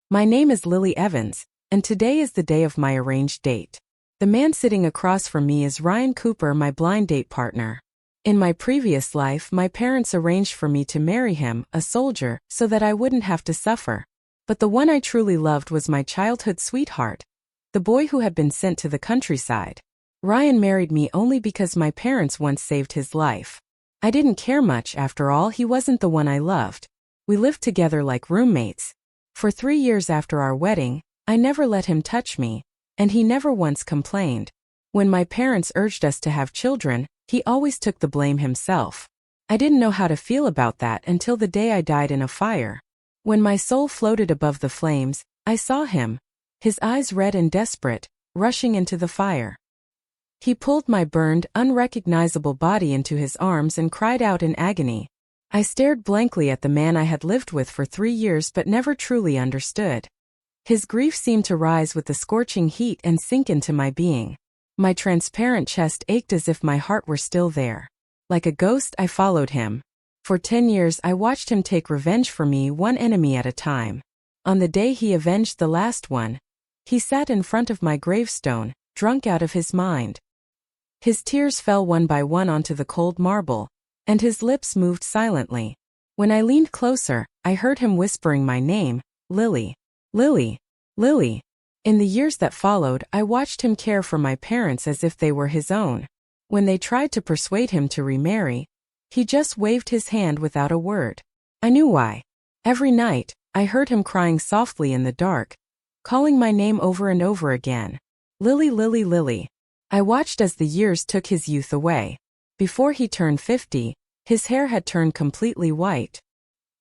My name is Lily Evans, and today is the day of my arranged date. The man sitting across from me is Ryan Cooper, my blind date partner. In my previous life, my parents arranged for me to marry him, a soldier, so that I wouldn't have to suffer. But the one I truly loved was my childhood sweetheart, the boy who had been sent to the countryside. Ryan married me only because my parents once saved his life. I didn't care much, after all, he wasn't the one I loved. We lived together like roommates. For 3 years after our wedding, I never let him touch me, and he never once complained. When my parents urged us to have children, he always took the blame himself. I didn't know how to feel about that until the day I died in a fire. When my soul floated above the flames, I saw him, his eyes red and desperate, rushing into the fire. He pulled my burned, unrecognizable body into his arms and cried out in agony. I stared blankly at the man I had lived with for 3 years but never truly understood. His grief seemed to rise with the scorching heat and sink into my being. My transparent chest ached as if my heart were still there. Like a ghost, I followed him. For 10 years I watched him take revenge for me, one enemy at a time. On the day he avenged the last one, he sat in front of my gravestone, drunk out of his mind. His tears fell one by one onto the cold marble, and his lips moved silently. When I leaned closer, I heard him whispering my name, Lily. Lily. Lily. In the years that followed, I watched him care for my parents as if they were his own. When they tried to persuade him to remarry, he just waved his hand without a word. I knew why. Every night, I heard him crying softly in the dark, calling my name over and over again. Lily, Lily, Lily. I watched as the years took his youth away. Before he turned 50, his hair had turned completely white.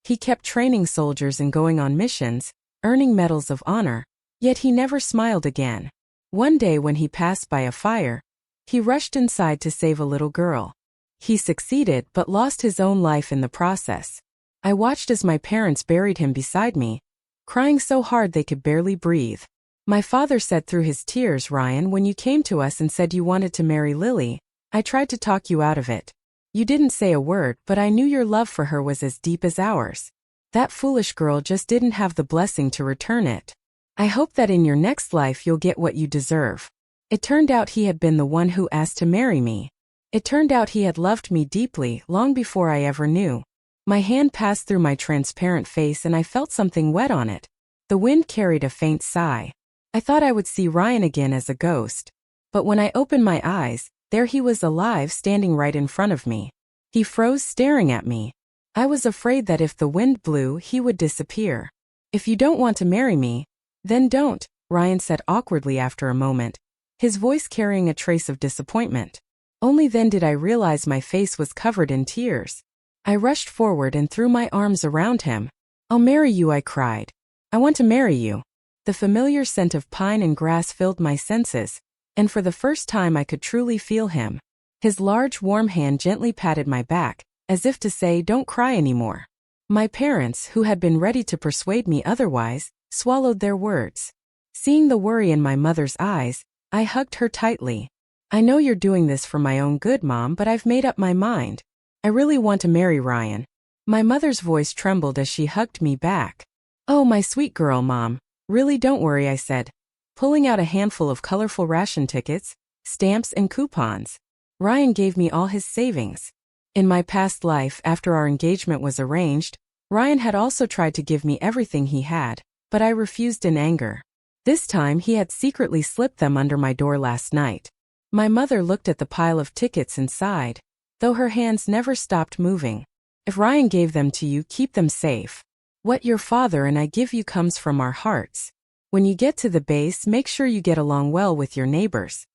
He kept training soldiers and going on missions, earning medals of honor, yet he never smiled again. One day when he passed by a fire, he rushed inside to save a little girl. He succeeded but lost his own life in the process. I watched as my parents buried him beside me, crying so hard they could barely breathe. My father said through his tears, "Ryan, when you came to us and said you wanted to marry Lily, I tried to talk you out of it. You didn't say a word, but I knew your love for her was as deep as ours. That foolish girl just didn't have the blessing to return it. I hope that in your next life you'll get what you deserve." It turned out he had been the one who asked to marry me. It turned out he had loved me deeply, long before I ever knew. My hand passed through my transparent face and I felt something wet on it. The wind carried a faint sigh. I thought I would see Ryan again as a ghost. But when I opened my eyes, there he was alive, standing right in front of me. He froze, staring at me. I was afraid that if the wind blew, he would disappear. "If you don't want to marry me, then don't," Ryan said awkwardly after a moment, his voice carrying a trace of disappointment. Only then did I realize my face was covered in tears. I rushed forward and threw my arms around him. "I'll marry you," I cried. "I want to marry you." The familiar scent of pine and grass filled my senses, and for the first time I could truly feel him. His large, warm hand gently patted my back, as if to say, "Don't cry anymore." My parents, who had been ready to persuade me otherwise, swallowed their words. Seeing the worry in my mother's eyes, I hugged her tightly. "I know you're doing this for my own good, Mom, but I've made up my mind. I really want to marry Ryan." My mother's voice trembled as she hugged me back. "Oh, my sweet girl, Mom. Really, don't worry," I said, pulling out a handful of colorful ration tickets, stamps, and coupons. Ryan gave me all his savings. In my past life, after our engagement was arranged, Ryan had also tried to give me everything he had, but I refused in anger. This time he had secretly slipped them under my door last night. My mother looked at the pile of tickets and sighed, though her hands never stopped moving. "If Ryan gave them to you, keep them safe. What your father and I give you comes from our hearts. When you get to the base, make sure you get along well with your neighbors.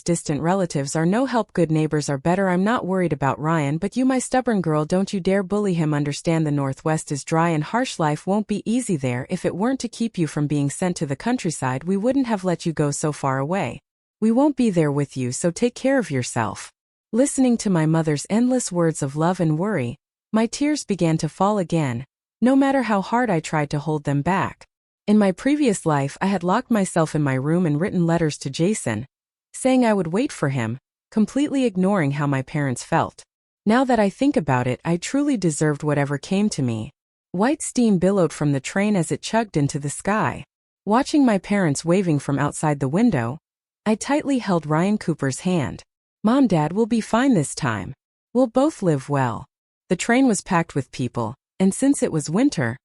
Distant relatives are no help, good neighbors are better. I'm not worried about Ryan, but you, my stubborn girl, don't you dare bully him. Understand the Northwest is dry and harsh. Life won't be easy there. If it weren't to keep you from being sent to the countryside, we wouldn't have let you go so far away. We won't be there with you, so take care of yourself." Listening to my mother's endless words of love and worry, my tears began to fall again, no matter how hard I tried to hold them back. In my previous life, I had locked myself in my room and written letters to Jason, saying I would wait for him, completely ignoring how my parents felt. Now that I think about it, I truly deserved whatever came to me. White steam billowed from the train as it chugged into the sky. Watching my parents waving from outside the window, I tightly held Ryan Cooper's hand. Mom, Dad, we'll be fine this time. We'll both live well. The train was packed with people, and since it was winter,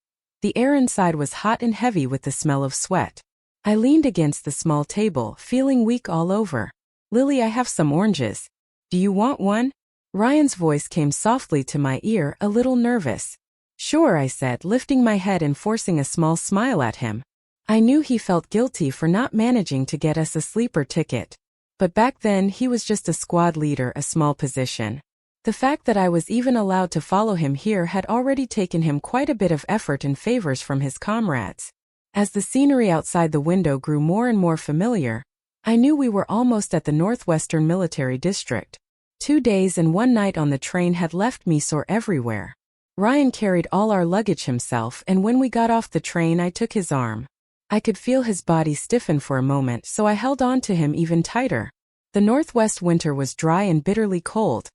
the air inside was hot and heavy with the smell of sweat. I leaned against the small table, feeling weak all over. Lily, I have some oranges. Do you want one? Ryan's voice came softly to my ear, a little nervous. Sure, I said, lifting my head and forcing a small smile at him. I knew he felt guilty for not managing to get us a sleeper ticket. But back then he was just a squad leader, a small position. The fact that I was even allowed to follow him here had already taken him quite a bit of effort and favors from his comrades. As the scenery outside the window grew more and more familiar, I knew we were almost at the Northwestern Military District. 2 days and 1 night on the train had left me sore everywhere. Ryan carried all our luggage himself, and when we got off the train I took his arm. I could feel his body stiffen for a moment, so I held on to him even tighter. The Northwest winter was dry and bitterly cold,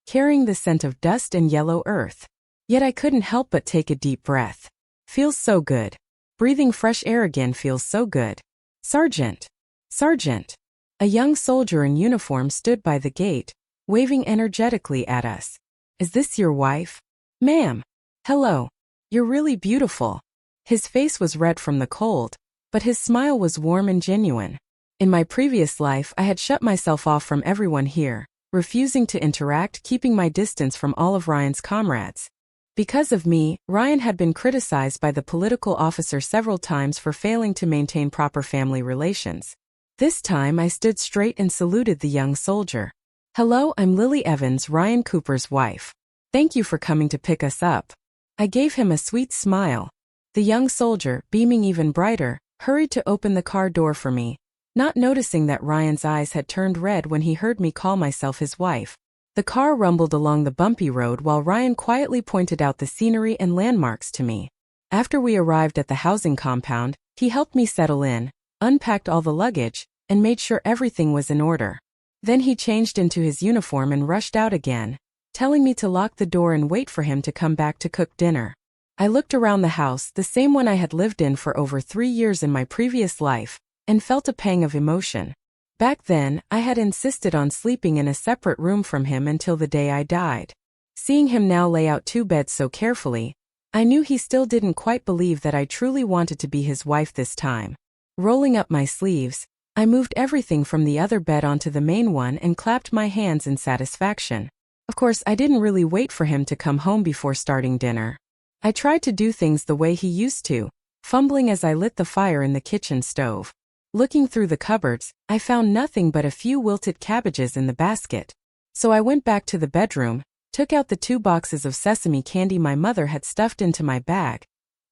carrying the scent of dust and yellow earth. Yet I couldn't help but take a deep breath. Feels so good. Breathing fresh air again feels so good. Sergeant! Sergeant! A young soldier in uniform stood by the gate, waving energetically at us. Is this your wife? Ma'am. Hello. You're really beautiful. His face was red from the cold, but his smile was warm and genuine. In my previous life, I had shut myself off from everyone here, refusing to interact, keeping my distance from all of Ryan's comrades. Because of me, Ryan had been criticized by the political officer several times for failing to maintain proper family relations. This time I stood straight and saluted the young soldier. Hello, I'm Lily Evans, Ryan Cooper's wife. Thank you for coming to pick us up. I gave him a sweet smile. The young soldier, beaming even brighter, hurried to open the car door for me, not noticing that Ryan's eyes had turned red when he heard me call myself his wife. The car rumbled along the bumpy road while Ryan quietly pointed out the scenery and landmarks to me. After we arrived at the housing compound, he helped me settle in, unpacked all the luggage, and made sure everything was in order. Then he changed into his uniform and rushed out again, telling me to lock the door and wait for him to come back to cook dinner. I looked around the house, the same one I had lived in for over 3 years in my previous life, and felt a pang of emotion. Back then, I had insisted on sleeping in a separate room from him until the day I died. Seeing him now lay out 2 beds so carefully, I knew he still didn't quite believe that I truly wanted to be his wife this time. Rolling up my sleeves, I moved everything from the other bed onto the main one and clapped my hands in satisfaction. Of course, I didn't really wait for him to come home before starting dinner. I tried to do things the way he used to, fumbling as I lit the fire in the kitchen stove. Looking through the cupboards, I found nothing but a few wilted cabbages in the basket. So I went back to the bedroom, took out the 2 boxes of sesame candy my mother had stuffed into my bag,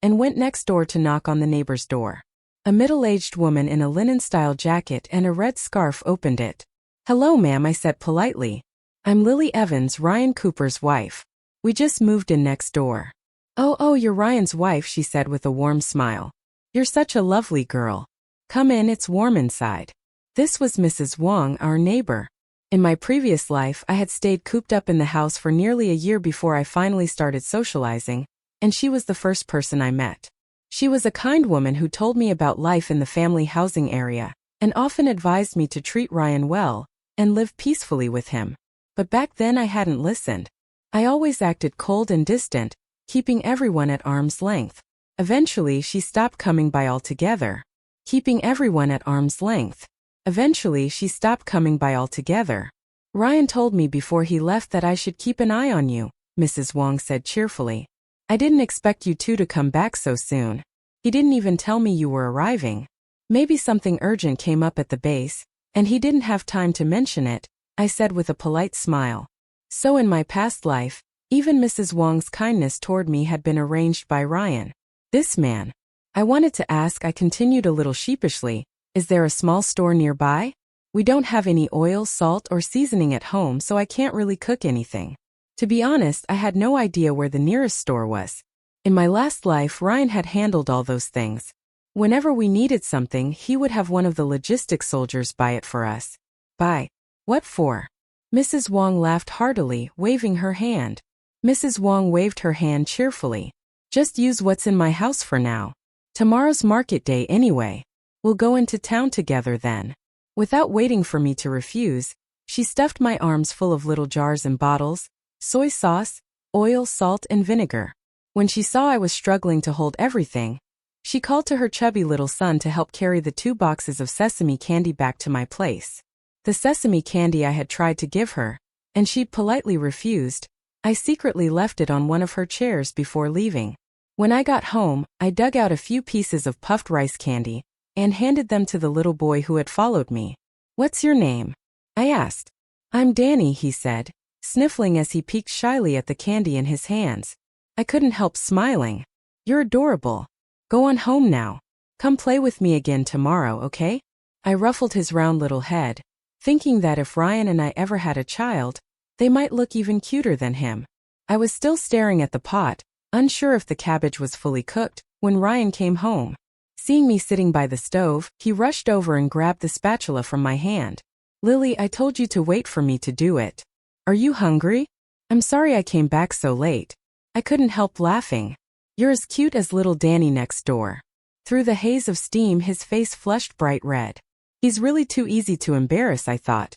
and went next door to knock on the neighbor's door. A middle-aged woman in a linen-style jacket and a red scarf opened it. Hello, ma'am, I said politely. I'm Lily Evans, Ryan Cooper's wife. We just moved in next door. Oh, you're Ryan's wife, she said with a warm smile. You're such a lovely girl. Come in, it's warm inside. This was Mrs. Wong, our neighbor. In my previous life, I had stayed cooped up in the house for nearly a year before I finally started socializing, and she was the first person I met. She was a kind woman who told me about life in the family housing area, and often advised me to treat Ryan well, and live peacefully with him. But back then I hadn't listened. I always acted cold and distant, keeping everyone at arm's length. Eventually she stopped coming by altogether. Keeping everyone at arm's length. Eventually she stopped coming by altogether. Ryan told me before he left that I should keep an eye on you, Mrs. Wong said cheerfully. I didn't expect you two to come back so soon. He didn't even tell me you were arriving. Maybe something urgent came up at the base, and he didn't have time to mention it, I said with a polite smile. So in my past life, even Mrs. Wong's kindness toward me had been arranged by Ryan. This man. I wanted to ask, I continued a little sheepishly, is there a small store nearby? We don't have any oil, salt, or seasoning at home, so I can't really cook anything. To be honest, I had no idea where the nearest store was. In my last life, Ryan had handled all those things. Whenever we needed something, he would have one of the logistics soldiers buy it for us. Buy? What for? Mrs. Wong laughed heartily, waving her hand. Mrs. Wong waved her hand cheerfully. Just use what's in my house for now. Tomorrow's market day anyway. We'll go into town together then. Without waiting for me to refuse, she stuffed my arms full of little jars and bottles, soy sauce, oil, salt, and vinegar. When she saw I was struggling to hold everything, she called to her chubby little son to help carry the 2 boxes of sesame candy back to my place. The sesame candy I had tried to give her, and she'd politely refused. I secretly left it on one of her chairs before leaving. When I got home, I dug out a few pieces of puffed rice candy and handed them to the little boy who had followed me. "What's your name?" I asked. "I'm Danny," he said, sniffling as he peeked shyly at the candy in his hands. I couldn't help smiling. "You're adorable. Go on home now. Come play with me again tomorrow, okay?" I ruffled his round little head, thinking that if Ryan and I ever had a child, they might look even cuter than him. I was still staring at the pot, unsure if the cabbage was fully cooked, when Ryan came home. Seeing me sitting by the stove, he rushed over and grabbed the spatula from my hand. "Lily, I told you to wait for me to do it. Are you hungry? I'm sorry I came back so late." I couldn't help laughing. "You're as cute as little Danny next door." Through the haze of steam, his face flushed bright red. He's really too easy to embarrass, I thought.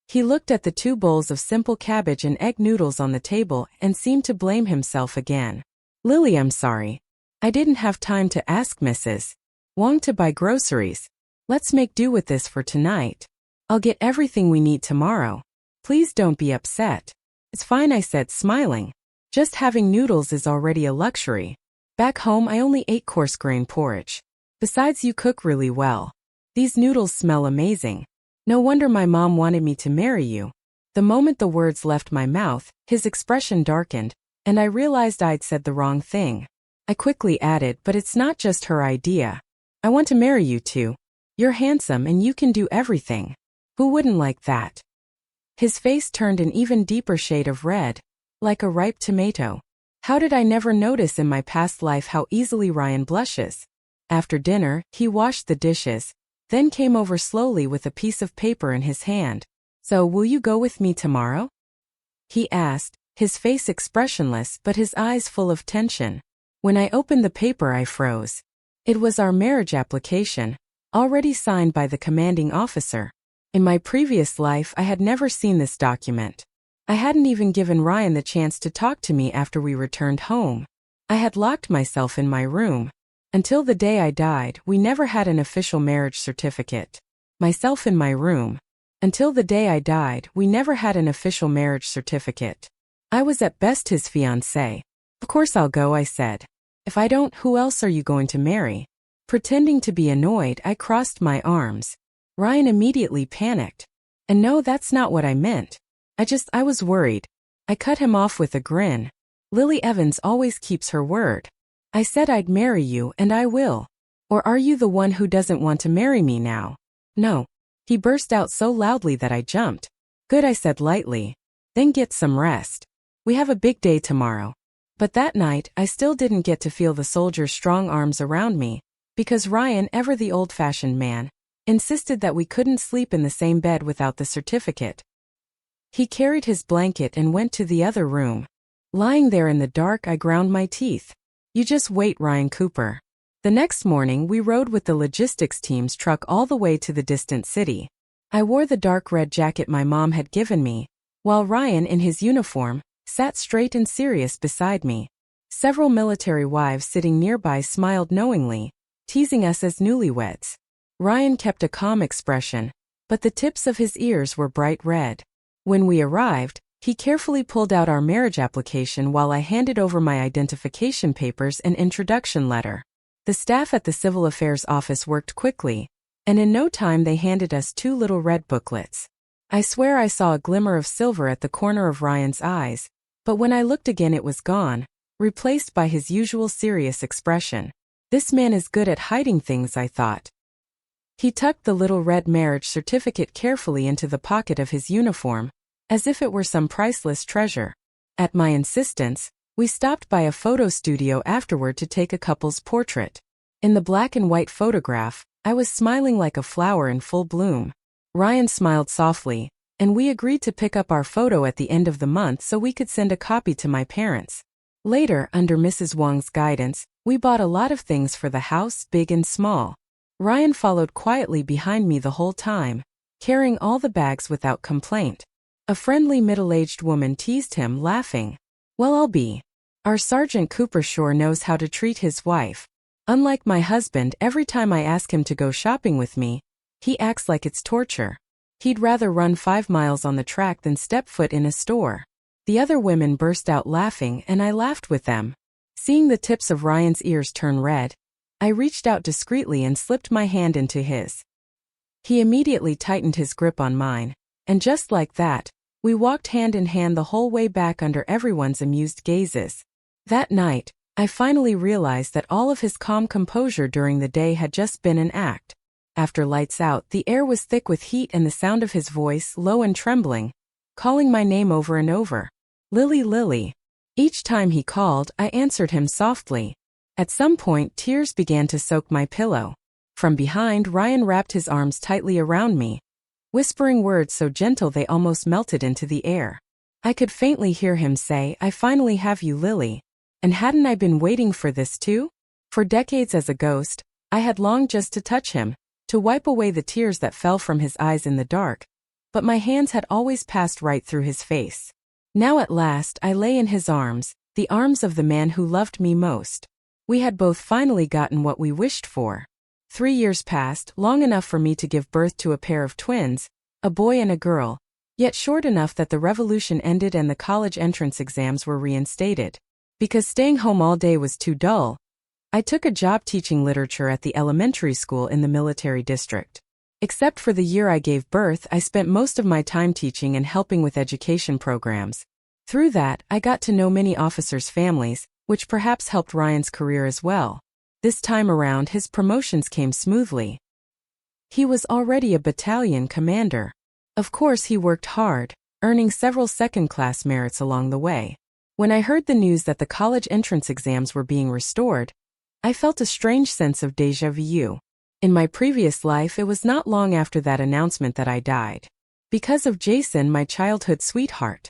He looked at the 2 bowls of simple cabbage and egg noodles on the table and seemed to blame himself again. "Lily, I'm sorry. I didn't have time to ask Mrs. Wong to buy groceries. Let's make do with this for tonight. I'll get everything we need tomorrow. Please don't be upset." "It's fine," I said, smiling. "Just having noodles is already a luxury. Back home I only ate coarse grain porridge. Besides, you cook really well. These noodles smell amazing. No wonder my mom wanted me to marry you." The moment the words left my mouth, his expression darkened, and I realized I'd said the wrong thing. I quickly added, "But it's not just her idea. I want to marry you too. You're handsome and you can do everything. Who wouldn't like that?" His face turned an even deeper shade of red, like a ripe tomato. How did I never notice in my past life how easily Ryan blushes? After dinner, he washed the dishes, then came over slowly with a piece of paper in his hand. "So, will you go with me tomorrow?" he asked, his face expressionless but his eyes full of tension. When I opened the paper, I froze. It was our marriage application, already signed by the commanding officer. In my previous life, I had never seen this document. I hadn't even given Ryan the chance to talk to me after we returned home. I had locked myself in my room. Until the day I died, we never had an official marriage certificate. Myself in my room. Until the day I died, we never had an official marriage certificate. I was at best his fiancée. "Of course I'll go," I said. "If I don't, who else are you going to marry?" Pretending to be annoyed, I crossed my arms. Ryan immediately panicked. "And no, that's not what I meant. I was worried." I cut him off with a grin. "Lily Evans always keeps her word. I said I'd marry you, and I will. Or are you the one who doesn't want to marry me now?" "No." He burst out so loudly that I jumped. "Good," I said lightly. "Then get some rest. We have a big day tomorrow." But that night, I still didn't get to feel the soldier's strong arms around me, because Ryan, ever the old-fashioned man, insisted that we couldn't sleep in the same bed without the certificate. He carried his blanket and went to the other room. Lying there in the dark, I ground my teeth. You just wait, Ryan Cooper. The next morning, we rode with the logistics team's truck all the way to the distant city. I wore the dark red jacket my mom had given me, while Ryan, in his uniform, sat straight and serious beside me. Several military wives sitting nearby smiled knowingly, teasing us as newlyweds. Ryan kept a calm expression, but the tips of his ears were bright red. When we arrived, he carefully pulled out our marriage application while I handed over my identification papers and introduction letter. The staff at the Civil Affairs office worked quickly, and in no time they handed us 2 little red booklets. I swear I saw a glimmer of silver at the corner of Ryan's eyes, but when I looked again it was gone, replaced by his usual serious expression. This man is good at hiding things, I thought. He tucked the little red marriage certificate carefully into the pocket of his uniform, as if it were some priceless treasure. At my insistence, we stopped by a photo studio afterward to take a couple's portrait. In the black and white photograph, I was smiling like a flower in full bloom. Ryan smiled softly, and we agreed to pick up our photo at the end of the month so we could send a copy to my parents. Later, under Mrs. Wang's guidance, we bought a lot of things for the house, big and small. Ryan followed quietly behind me the whole time, carrying all the bags without complaint. A friendly middle-aged woman teased him, laughing. "Well, I'll be. Our Sergeant Cooper sure knows how to treat his wife. Unlike my husband, every time I ask him to go shopping with me, he acts like it's torture. He'd rather run 5 miles on the track than step foot in a store." The other women burst out laughing, and I laughed with them. Seeing the tips of Ryan's ears turn red, I reached out discreetly and slipped my hand into his. He immediately tightened his grip on mine, and just like that, we walked hand in hand the whole way back under everyone's amused gazes. That night, I finally realized that all of his calm composure during the day had just been an act. After lights out, the air was thick with heat and the sound of his voice, low and trembling, calling my name over and over. "Lily, Lily." Each time he called, I answered him softly. At some point, tears began to soak my pillow. From behind, Ryan wrapped his arms tightly around me, whispering words so gentle they almost melted into the air. I could faintly hear him say, "I finally have you, Lily." And hadn't I been waiting for this too? For decades as a ghost, I had longed just to touch him, to wipe away the tears that fell from his eyes in the dark, but my hands had always passed right through his face. Now at last I lay in his arms, the arms of the man who loved me most. We had both finally gotten what we wished for. 3 years passed, long enough for me to give birth to a pair of twins, a boy and a girl, yet short enough that the revolution ended and the college entrance exams were reinstated. Because staying home all day was too dull, I took a job teaching literature at the elementary school in the military district. Except for the year I gave birth, I spent most of my time teaching and helping with education programs. Through that, I got to know many officers' families, which perhaps helped Ryan's career as well. This time around, his promotions came smoothly. He was already a battalion commander. Of course, he worked hard, earning several second-class merits along the way. When I heard the news that the college entrance exams were being restored, I felt a strange sense of déjà vu. In my previous life, it was not long after that announcement that I died. Because of Jason, my childhood sweetheart.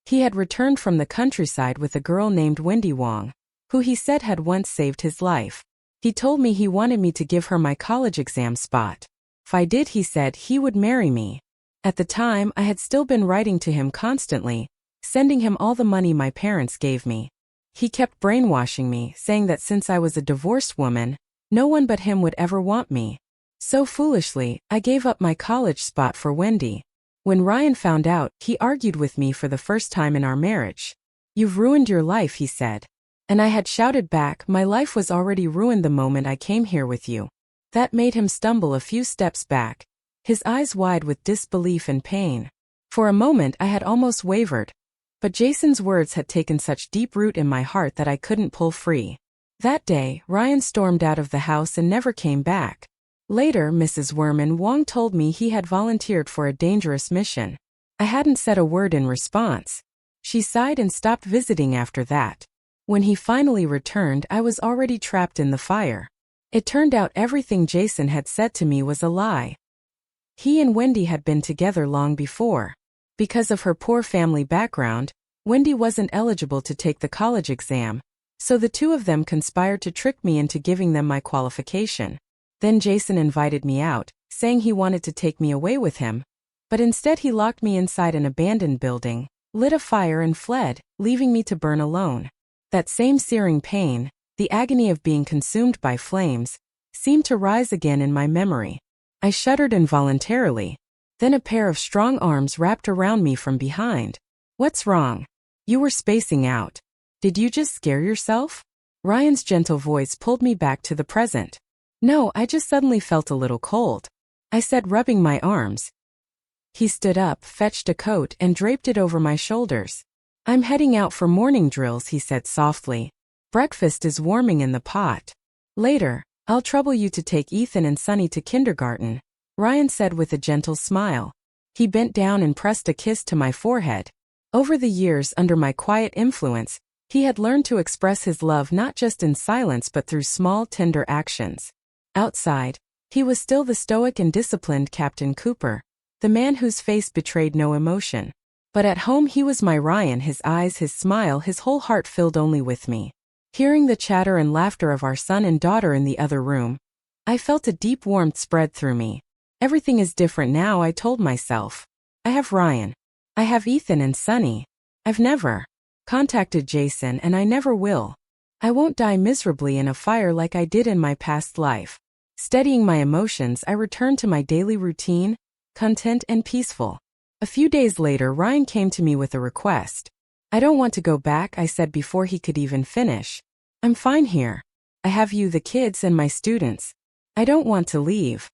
He had returned from the countryside with a girl named Wendy Wong, who he said had once saved his life. He told me he wanted me to give her my college exam spot. If I did, he said, he would marry me. At the time, I had still been writing to him constantly, sending him all the money my parents gave me. He kept brainwashing me, saying that since I was a divorced woman, no one but him would ever want me. So foolishly, I gave up my college spot for Wendy. When Ryan found out, he argued with me for the first time in our marriage. "You've ruined your life," he said. And I had shouted back, "My life was already ruined the moment I came here with you." That made him stumble a few steps back, his eyes wide with disbelief and pain. For a moment I had almost wavered, but Jason's words had taken such deep root in my heart that I couldn't pull free. That day, Ryan stormed out of the house and never came back. Later, Mrs. Wang told me he had volunteered for a dangerous mission. I hadn't said a word in response. She sighed and stopped visiting after that. When he finally returned, I was already trapped in the fire. It turned out everything Jason had said to me was a lie. He and Wendy had been together long before. Because of her poor family background, Wendy wasn't eligible to take the college exam. So the two of them conspired to trick me into giving them my qualification. Then Jason invited me out, saying he wanted to take me away with him. But instead he locked me inside an abandoned building, lit a fire and fled, leaving me to burn alone. That same searing pain, the agony of being consumed by flames, seemed to rise again in my memory. I shuddered involuntarily. Then a pair of strong arms wrapped around me from behind. "What's wrong? You were spacing out. Did you just scare yourself?" Ryan's gentle voice pulled me back to the present. "No, I just suddenly felt a little cold," I said, rubbing my arms. He stood up, fetched a coat, and draped it over my shoulders. "I'm heading out for morning drills," he said softly. "Breakfast is warming in the pot. Later, I'll trouble you to take Ethan and Sunny to kindergarten," Ryan said with a gentle smile. He bent down and pressed a kiss to my forehead. Over the years, under my quiet influence, he had learned to express his love not just in silence but through small, tender actions. Outside, he was still the stoic and disciplined Captain Cooper, the man whose face betrayed no emotion. But at home he was my Ryan, his eyes, his smile, his whole heart filled only with me. Hearing the chatter and laughter of our son and daughter in the other room, I felt a deep warmth spread through me. Everything is different now, I told myself. I have Ryan. I have Ethan and Sunny. I've never contacted Jason, and I never will. I won't die miserably in a fire like I did in my past life. Steadying my emotions, I returned to my daily routine, content and peaceful. A few days later, Ryan came to me with a request. I don't want to go back, I said before he could even finish. I'm fine here. I have you, the kids, and my students. I don't want to leave.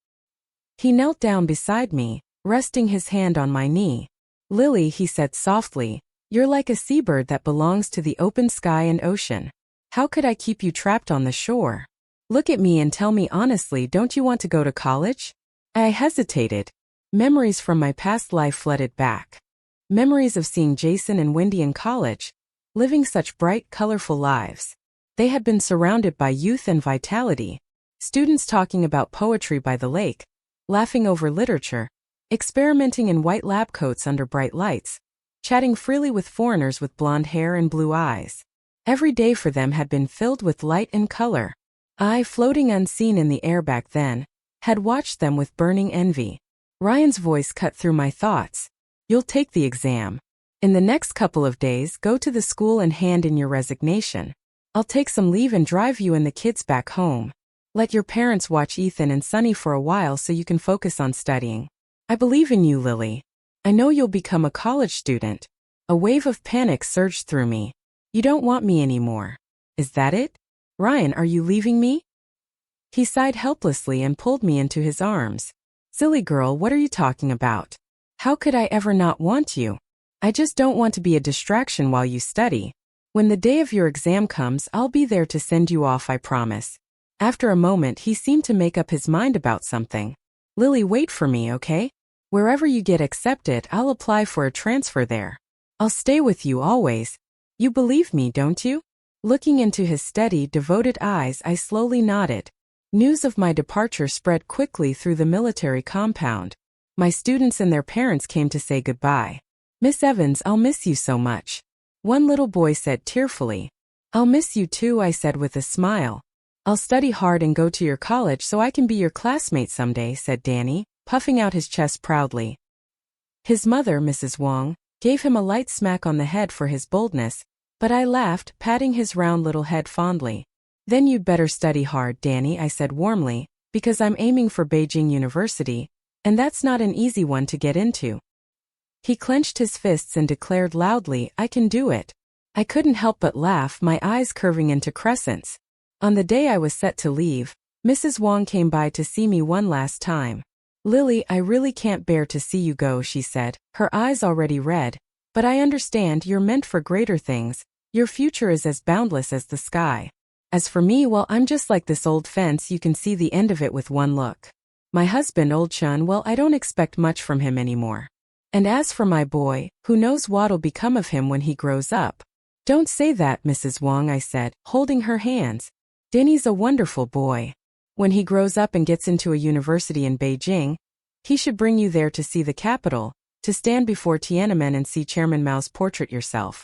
He knelt down beside me, resting his hand on my knee. Lily, he said softly, you're like a seabird that belongs to the open sky and ocean. How could I keep you trapped on the shore? Look at me and tell me honestly, don't you want to go to college? I hesitated. Memories from my past life flooded back. Memories of seeing Jason and Wendy in college, living such bright, colorful lives. They had been surrounded by youth and vitality. Students talking about poetry by the lake, laughing over literature, experimenting in white lab coats under bright lights, chatting freely with foreigners with blonde hair and blue eyes. Every day for them had been filled with light and color. I, floating unseen in the air back then, had watched them with burning envy. Ryan's voice cut through my thoughts. You'll take the exam. In the next couple of days, go to the school and hand in your resignation. I'll take some leave and drive you and the kids back home. Let your parents watch Ethan and Sunny for a while so you can focus on studying. I believe in you, Lily. I know you'll become a college student. A wave of panic surged through me. You don't want me anymore. Is that it? Ryan, are you leaving me? He sighed helplessly and pulled me into his arms. Silly girl, what are you talking about? How could I ever not want you? I just don't want to be a distraction while you study. When the day of your exam comes, I'll be there to send you off, I promise. After a moment, he seemed to make up his mind about something. Lily, wait for me, okay? Wherever you get accepted, I'll apply for a transfer there. I'll stay with you always. You believe me, don't you? Looking into his steady, devoted eyes, I slowly nodded. News of my departure spread quickly through the military compound. My students and their parents came to say goodbye. Miss Evans, I'll miss you so much. One little boy said tearfully. I'll miss you too, I said with a smile. I'll study hard and go to your college so I can be your classmate someday, said Danny, puffing out his chest proudly. His mother, Mrs. Wong, gave him a light smack on the head for his boldness, but I laughed, patting his round little head fondly. Then you'd better study hard, Danny, I said warmly, because I'm aiming for Beijing University, and that's not an easy one to get into. He clenched his fists and declared loudly, I can do it. I couldn't help but laugh, my eyes curving into crescents. On the day I was set to leave, Mrs. Wong came by to see me one last time. Lily, I really can't bear to see you go, she said, her eyes already red. But I understand you're meant for greater things. Your future is as boundless as the sky. As for me, well, I'm just like this old fence, you can see the end of it with one look. My husband, Old Chun, well, I don't expect much from him anymore. And as for my boy, who knows what'll become of him when he grows up. Don't say that, Mrs. Wong, I said, holding her hands. Danny's a wonderful boy. When he grows up and gets into a university in Beijing, he should bring you there to see the capital, to stand before Tiananmen and see Chairman Mao's portrait yourself.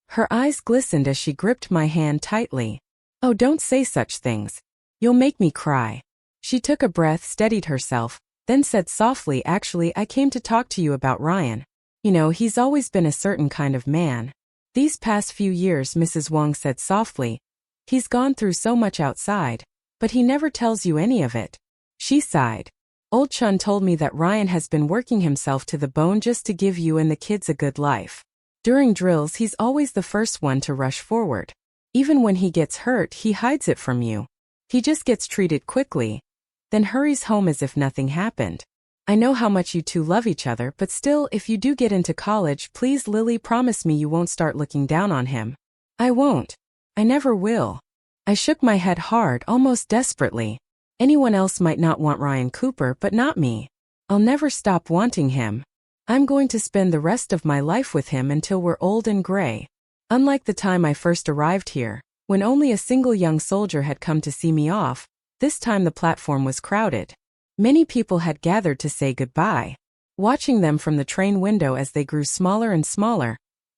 Her eyes glistened as she gripped my hand tightly. Oh, don't say such things. You'll make me cry. She took a breath, steadied herself, then said softly, actually, I came to talk to you about Ryan. You know, he's always been a certain kind of man. These past few years, Mrs. Wong said softly, he's gone through so much outside, but he never tells you any of it. She sighed. Old Chun told me that Ryan has been working himself to the bone just to give you and the kids a good life. During drills, he's always the first one to rush forward. Even when he gets hurt, he hides it from you. He just gets treated quickly, then hurries home as if nothing happened. I know how much you two love each other, but still, if you do get into college, please, Lily, promise me you won't start looking down on him. I won't. I never will. I shook my head hard, almost desperately. Anyone else might not want Ryan Cooper, but not me. I'll never stop wanting him. I'm going to spend the rest of my life with him until we're old and gray. Unlike the time I first arrived here, when only a single young soldier had come to see me off, this time the platform was crowded. Many people had gathered to say goodbye. Watching them from the train window as they grew smaller and smaller,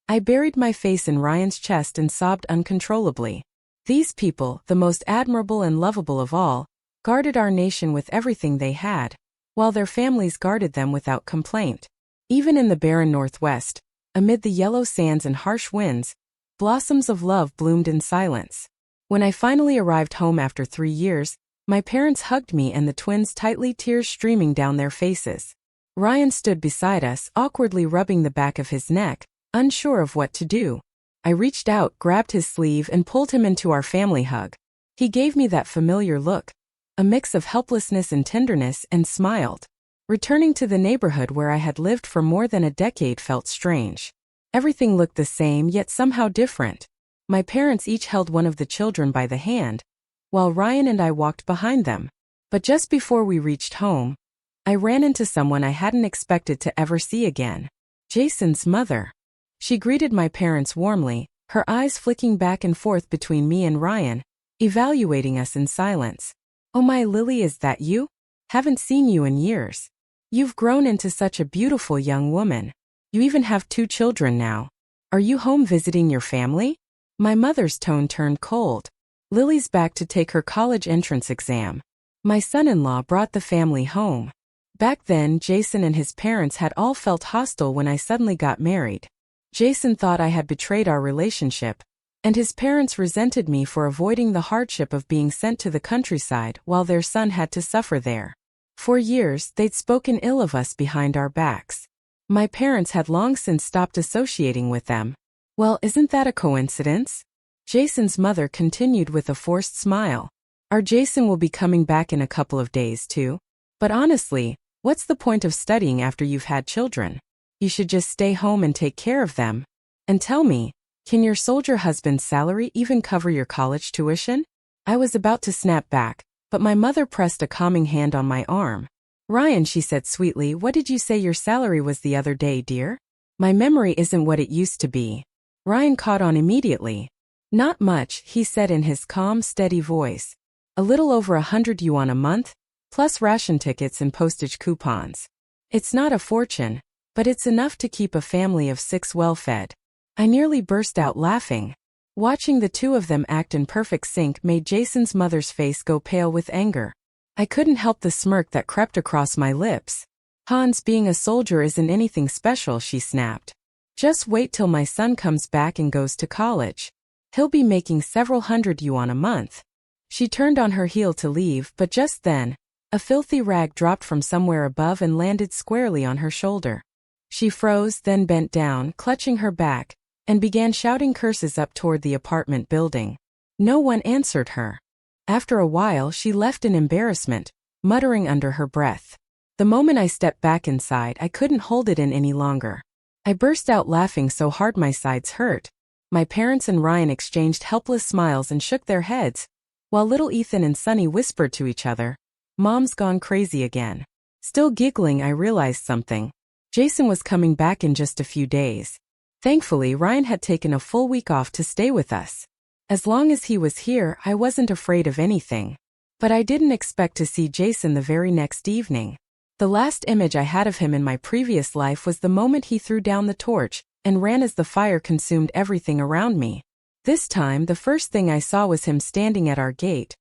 I buried my face in Ryan's chest and sobbed uncontrollably. These people, the most admirable and lovable of all, guarded our nation with everything they had, while their families guarded them without complaint. Even in the barren Northwest, amid the yellow sands and harsh winds, blossoms of love bloomed in silence. When I finally arrived home after 3 years, my parents hugged me and the twins tightly, tears streaming down their faces. Ryan stood beside us, awkwardly rubbing the back of his neck, unsure of what to do. I reached out, grabbed his sleeve, and pulled him into our family hug. He gave me that familiar look, a mix of helplessness and tenderness, and smiled. Returning to the neighborhood where I had lived for more than a decade felt strange. Everything looked the same, yet somehow different. My parents each held one of the children by the hand, while Ryan and I walked behind them. But just before we reached home, I ran into someone I hadn't expected to ever see again. Jason's mother. She greeted my parents warmly, her eyes flicking back and forth between me and Ryan, evaluating us in silence. "Oh my Lily, is that you? Haven't seen you in years. You've grown into such a beautiful young woman. You even have 2 children now. Are you home visiting your family?" My mother's tone turned cold. "Lily's back to take her college entrance exam. My son-in-law brought the family home." Back then, Jason and his parents had all felt hostile when I suddenly got married. Jason thought I had betrayed our relationship, and his parents resented me for avoiding the hardship of being sent to the countryside while their son had to suffer there. For years, they'd spoken ill of us behind our backs. My parents had long since stopped associating with them. "Well, isn't that a coincidence?" Jason's mother continued with a forced smile. "Our Jason will be coming back in a couple of days too. But honestly, what's the point of studying after you've had children? You should just stay home and take care of them. And tell me, can your soldier husband's salary even cover your college tuition?" I was about to snap back, but my mother pressed a calming hand on my arm. "Ryan," she said sweetly, "what did you say your salary was the other day, dear? My memory isn't what it used to be." Ryan caught on immediately. "Not much," he said in his calm, steady voice. "A little over 100 yuan a month, plus ration tickets and postage coupons. It's not a fortune, but it's enough to keep a family of 6 well-fed." I nearly burst out laughing. Watching the two of them act in perfect sync made Jason's mother's face go pale with anger. I couldn't help the smirk that crept across my lips. "Hans, being a soldier isn't anything special," she snapped. "Just wait till my son comes back and goes to college. He'll be making several hundred yuan a month." She turned on her heel to leave, but just then, a filthy rag dropped from somewhere above and landed squarely on her shoulder. She froze, then bent down, clutching her back, and began shouting curses up toward the apartment building. No one answered her. After a while, she left in embarrassment, muttering under her breath. The moment I stepped back inside, I couldn't hold it in any longer. I burst out laughing so hard my sides hurt. My parents and Ryan exchanged helpless smiles and shook their heads, while little Ethan and Sunny whispered to each other, "Mom's gone crazy again." Still giggling, I realized something. Jason was coming back in just a few days. Thankfully, Ryan had taken a full week off to stay with us. As long as he was here, I wasn't afraid of anything. But I didn't expect to see Jason the very next evening. The last image I had of him in my previous life was the moment he threw down the torch and ran as the fire consumed everything around me. This time, the first thing I saw was him standing at our gate,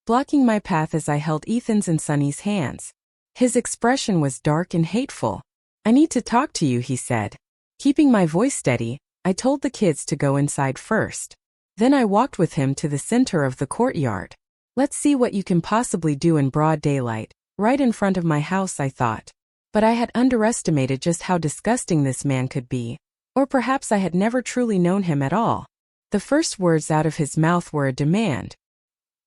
blocking my path as I held Ethan's and Sunny's hands. His expression was dark and hateful. "I need to talk to you," he said. Keeping my voice steady, I told the kids to go inside first. Then I walked with him to the center of the courtyard. "Let's see what you can possibly do in broad daylight, right in front of my house," I thought. But I had underestimated just how disgusting this man could be. Or perhaps I had never truly known him at all. The first words out of his mouth were a demand.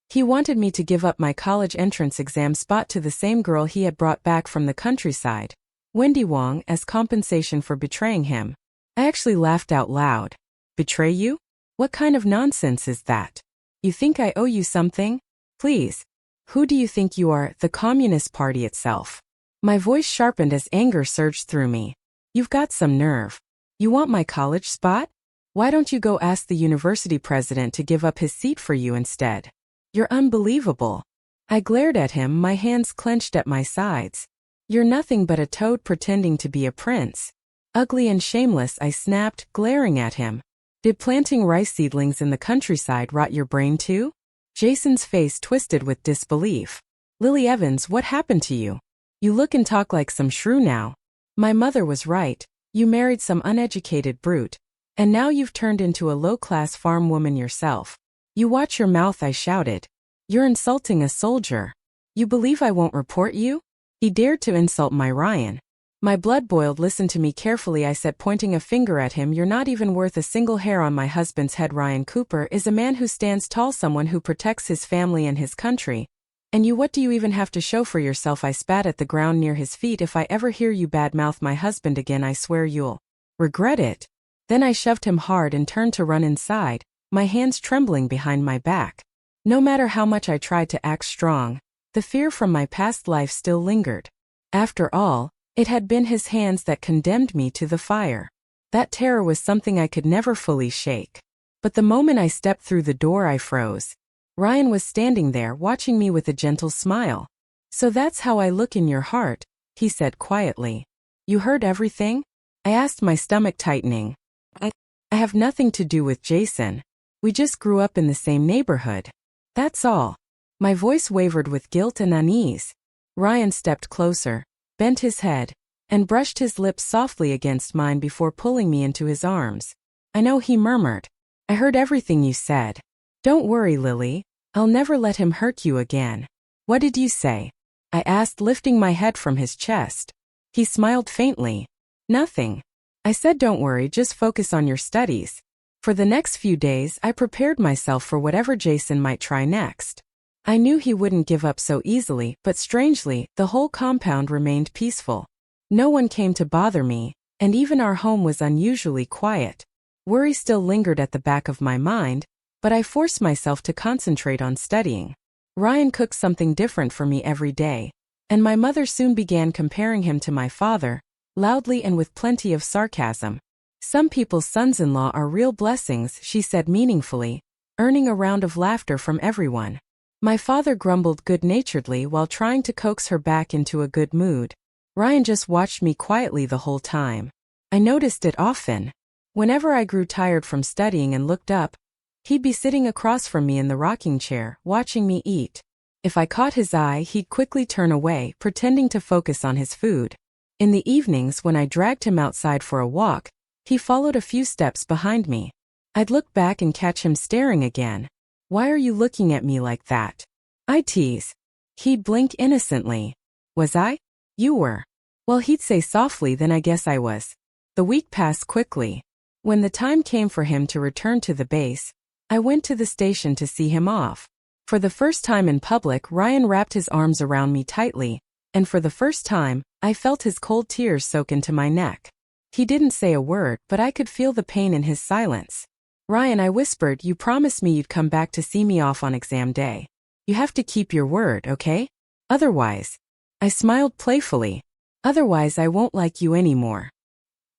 He wanted me to give up my college entrance exam spot to the same girl he had brought back from the countryside, Wendy Wong, as compensation for betraying him. I actually laughed out loud. "Betray you? What kind of nonsense is that? You think I owe you something? Please. Who do you think you are, the Communist Party itself?" My voice sharpened as anger surged through me. "You've got some nerve. You want my college spot? Why don't you go ask the university president to give up his seat for you instead? You're unbelievable." I glared at him, my hands clenched at my sides. You're nothing but a toad pretending to be a prince. Ugly and shameless, I snapped, glaring at him. Did planting rice seedlings in the countryside rot your brain too? Jason's face twisted with disbelief. Lily Evans, what happened to you? You look and talk like some shrew now. My mother was right. You married some uneducated brute. And now you've turned into a low-class farm woman yourself. You watch your mouth, I shouted. You're insulting a soldier. You believe I won't report you? He dared to insult my Ryan. My blood boiled. Listen to me carefully, I said, pointing a finger at him. You're not even worth a single hair on my husband's head. Ryan Cooper is a man who stands tall, someone who protects his family and his country. And you, what do you even have to show for yourself? I spat at the ground near his feet. If I ever hear you badmouth my husband again, I swear you'll regret it. Then I shoved him hard and turned to run inside, my hands trembling behind my back. No matter how much I tried to act strong, the fear from my past life still lingered. After all, it had been his hands that condemned me to the fire. That terror was something I could never fully shake. But the moment I stepped through the door, I froze. Ryan was standing there, watching me with a gentle smile. So that's how I look in your heart, he said quietly. You heard everything? I asked, my stomach tightening. I have nothing to do with Jason. We just grew up in the same neighborhood. That's all. My voice wavered with guilt and unease. Ryan stepped closer, bent his head, and brushed his lips softly against mine before pulling me into his arms. I know, he murmured. I heard everything you said. Don't worry, Lily. I'll never let him hurt you again. What did you say? I asked, lifting my head from his chest. He smiled faintly. Nothing. I said, don't worry, just focus on your studies. For the next few days, I prepared myself for whatever Jason might try next. I knew he wouldn't give up so easily, but strangely, the whole compound remained peaceful. No one came to bother me, and even our home was unusually quiet. Worry still lingered at the back of my mind, but I forced myself to concentrate on studying. Ryan cooked something different for me every day, and my mother soon began comparing him to my father, loudly and with plenty of sarcasm. Some people's sons-in-law are real blessings, she said meaningfully, earning a round of laughter from everyone. My father grumbled good-naturedly while trying to coax her back into a good mood. Ryan just watched me quietly the whole time. I noticed it often. Whenever I grew tired from studying and looked up, he'd be sitting across from me in the rocking chair, watching me eat. If I caught his eye, he'd quickly turn away, pretending to focus on his food. In the evenings, when I dragged him outside for a walk, he followed a few steps behind me. I'd look back and catch him staring again. Why are you looking at me like that? I tease. He'd blink innocently. Was I? You were. Well, he'd say softly, then I guess I was. The week passed quickly. When the time came for him to return to the base, I went to the station to see him off. For the first time in public, Ryan wrapped his arms around me tightly, and for the first time, I felt his cold tears soak into my neck. He didn't say a word, but I could feel the pain in his silence. Ryan, I whispered, you promised me you'd come back to see me off on exam day. You have to keep your word, okay? Otherwise. I smiled playfully. Otherwise, I won't like you anymore.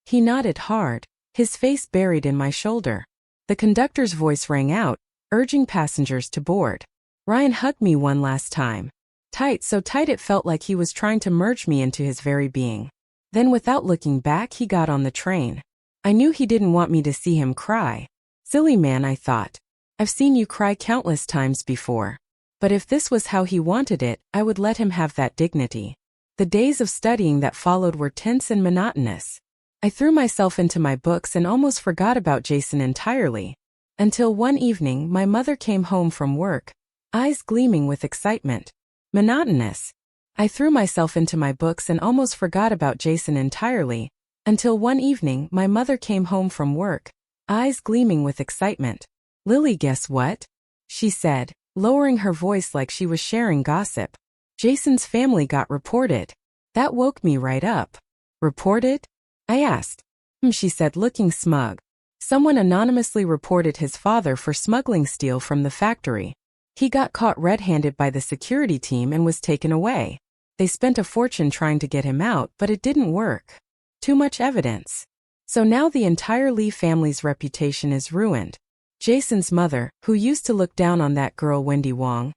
He nodded hard, his face buried in my shoulder. The conductor's voice rang out, urging passengers to board. Ryan hugged me one last time. Tight, so tight it felt like he was trying to merge me into his very being. Then without looking back, he got on the train. I knew he didn't want me to see him cry. Silly man, I thought. I've seen you cry countless times before. But if this was how he wanted it, I would let him have that dignity. The days of studying that followed were tense and monotonous. I threw myself into my books and almost forgot about Jason entirely. Until one evening, my mother came home from work, eyes gleaming with excitement. Monotonous. I threw myself into my books and almost forgot about Jason entirely. Until one evening, my mother came home from work, eyes gleaming with excitement. Lily, guess what? She said, lowering her voice like she was sharing gossip. Jason's family got reported. That woke me right up. Reported? I asked. She said, looking smug. Someone anonymously reported his father for smuggling steel from the factory. He got caught red-handed by the security team and was taken away. They spent a fortune trying to get him out, but it didn't work. Too much evidence. So now the entire Lee family's reputation is ruined. Jason's mother, who used to look down on that girl Wendy Wong,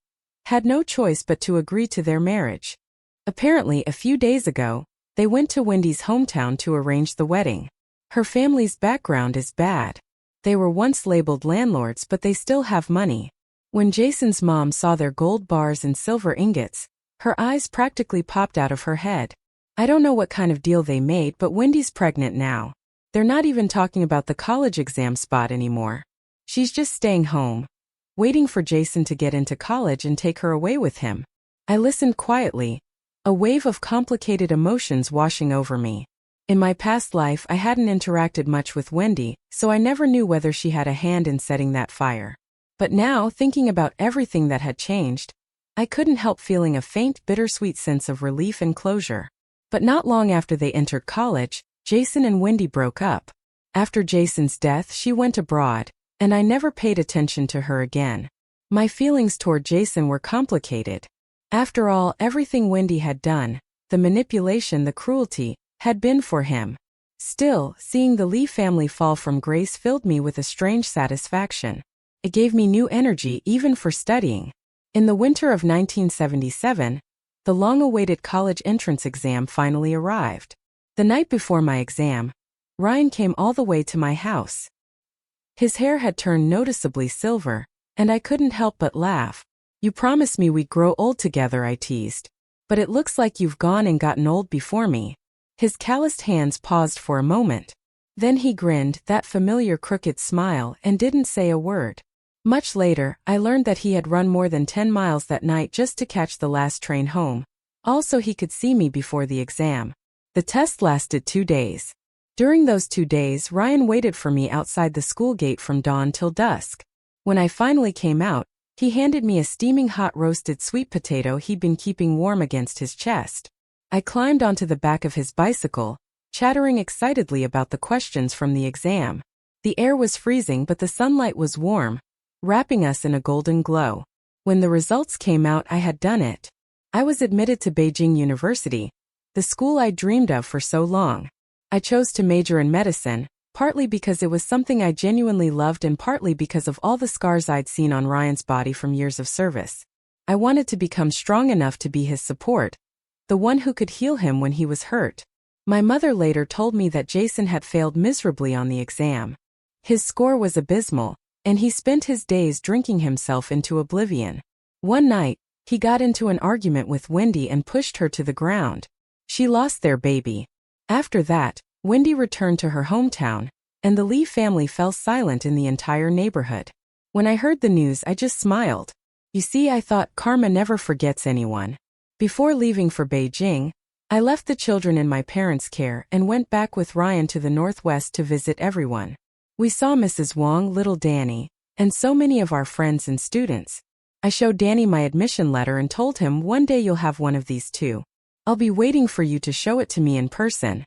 had no choice but to agree to their marriage. Apparently, a few days ago, they went to Wendy's hometown to arrange the wedding. Her family's background is bad. They were once labeled landlords, but they still have money. When Jason's mom saw their gold bars and silver ingots, her eyes practically popped out of her head. I don't know what kind of deal they made, but Wendy's pregnant now. They're not even talking about the college exam spot anymore. She's just staying home, waiting for Jason to get into college and take her away with him. I listened quietly, a wave of complicated emotions washing over me. In my past life, I hadn't interacted much with Wendy, so I never knew whether she had a hand in setting that fire. But now, thinking about everything that had changed, I couldn't help feeling a faint, bittersweet sense of relief and closure. But not long after they entered college, Jason and Wendy broke up. After Jason's death, she went abroad, and I never paid attention to her again. My feelings toward Jason were complicated. After all, everything Wendy had done, the manipulation, the cruelty, had been for him. Still, seeing the Lee family fall from grace filled me with a strange satisfaction. It gave me new energy even for studying. In the winter of 1977, the long-awaited college entrance exam finally arrived. The night before my exam, Ryan came all the way to my house. His hair had turned noticeably silver, and I couldn't help but laugh. "You promised me we'd grow old together," I teased. "But it looks like you've gone and gotten old before me." His calloused hands paused for a moment. Then he grinned, that familiar crooked smile, and didn't say a word. Much later, I learned that he had run more than 10 miles that night just to catch the last train home. Also, he could see me before the exam. The test lasted 2 days. During those 2 days, Ryan waited for me outside the school gate from dawn till dusk. When I finally came out, he handed me a steaming hot roasted sweet potato he'd been keeping warm against his chest. I climbed onto the back of his bicycle, chattering excitedly about the questions from the exam. The air was freezing, but the sunlight was warm, wrapping us in a golden glow. When the results came out, I had done it. I was admitted to Beijing University, the school I dreamed of for so long. I chose to major in medicine, partly because it was something I genuinely loved and partly because of all the scars I'd seen on Ryan's body from years of service. I wanted to become strong enough to be his support, the one who could heal him when he was hurt. My mother later told me that Jason had failed miserably on the exam. His score was abysmal, and he spent his days drinking himself into oblivion. One night, he got into an argument with Wendy and pushed her to the ground. She lost their baby. After that, Wendy returned to her hometown, and the Lee family fell silent in the entire neighborhood. When I heard the news, I just smiled. You see, I thought karma never forgets anyone. Before leaving for Beijing, I left the children in my parents' care and went back with Ryan to the Northwest to visit everyone. We saw Mrs. Wong, little Danny, and so many of our friends and students. I showed Danny my admission letter and told him, "One day you'll have one of these too. I'll be waiting for you to show it to me in person."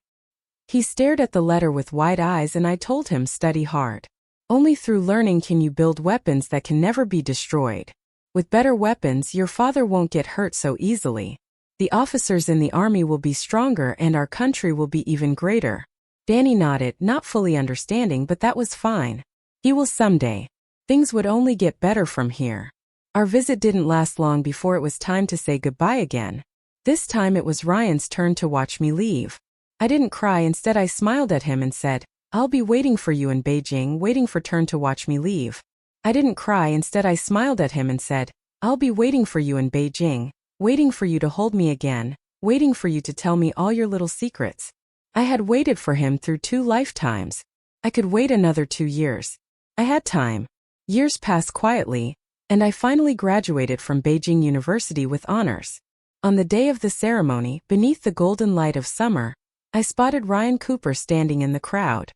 He stared at the letter with wide eyes, and I told him, "Study hard. Only through learning can you build weapons that can never be destroyed. With better weapons, your father won't get hurt so easily. The officers in the army will be stronger and our country will be even greater." Danny nodded, not fully understanding, but that was fine. He will someday. Things would only get better from here. Our visit didn't last long before it was time to say goodbye again. This time it was Ryan's turn to watch me leave. I didn't cry, instead I smiled at him and said, "I'll be waiting for you in Beijing," waiting for turn to watch me leave. I didn't cry, instead I smiled at him and said, "I'll be waiting for you in Beijing, waiting for you to hold me again, waiting for you to tell me all your little secrets." I had waited for him through 2 lifetimes. I could wait another 2 years. I had time. Years passed quietly, and I finally graduated from Beijing University with honors. On the day of the ceremony, beneath the golden light of summer, I spotted Ryan Cooper standing in the crowd.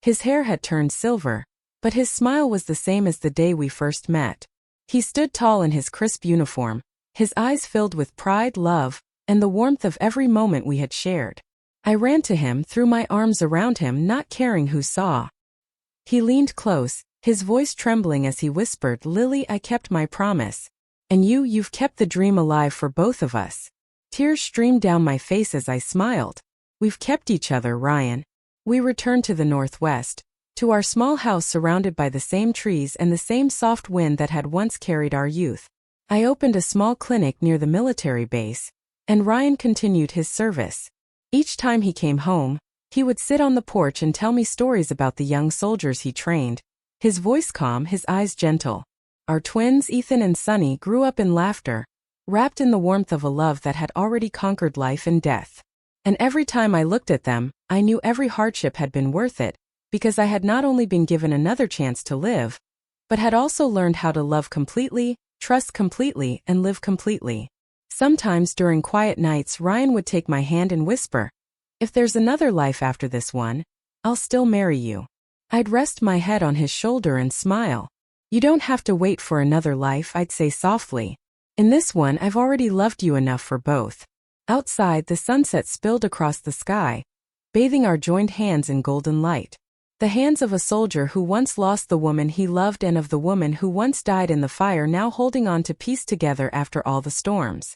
His hair had turned silver, but his smile was the same as the day we first met. He stood tall in his crisp uniform, his eyes filled with pride, love, and the warmth of every moment we had shared. I ran to him, threw my arms around him, not caring who saw. He leaned close, his voice trembling as he whispered, "Lily, I kept my promise. And you've kept the dream alive for both of us." Tears streamed down my face as I smiled. "We've kept each other, Ryan." We returned to the Northwest, to our small house surrounded by the same trees and the same soft wind that had once carried our youth. I opened a small clinic near the military base, And Ryan continued his service. Each time he came home, he would sit on the porch and tell me stories about the young soldiers he trained, his voice calm, his eyes gentle. Our twins, Ethan and Sunny, grew up in laughter, wrapped in the warmth of a love that had already conquered life and death. And every time I looked at them, I knew every hardship had been worth it, because I had not only been given another chance to live, but had also learned how to love completely, trust completely, and live completely. Sometimes during quiet nights, Ryan would take my hand and whisper, "If there's another life after this one, I'll still marry you." I'd rest my head on his shoulder and smile. "You don't have to wait for another life," I'd say softly. "In this one, I've already loved you enough for both." Outside, the sunset spilled across the sky, bathing our joined hands in golden light. The hands of a soldier who once lost the woman he loved and of the woman who once died in the fire, now holding on to peace together after all the storms.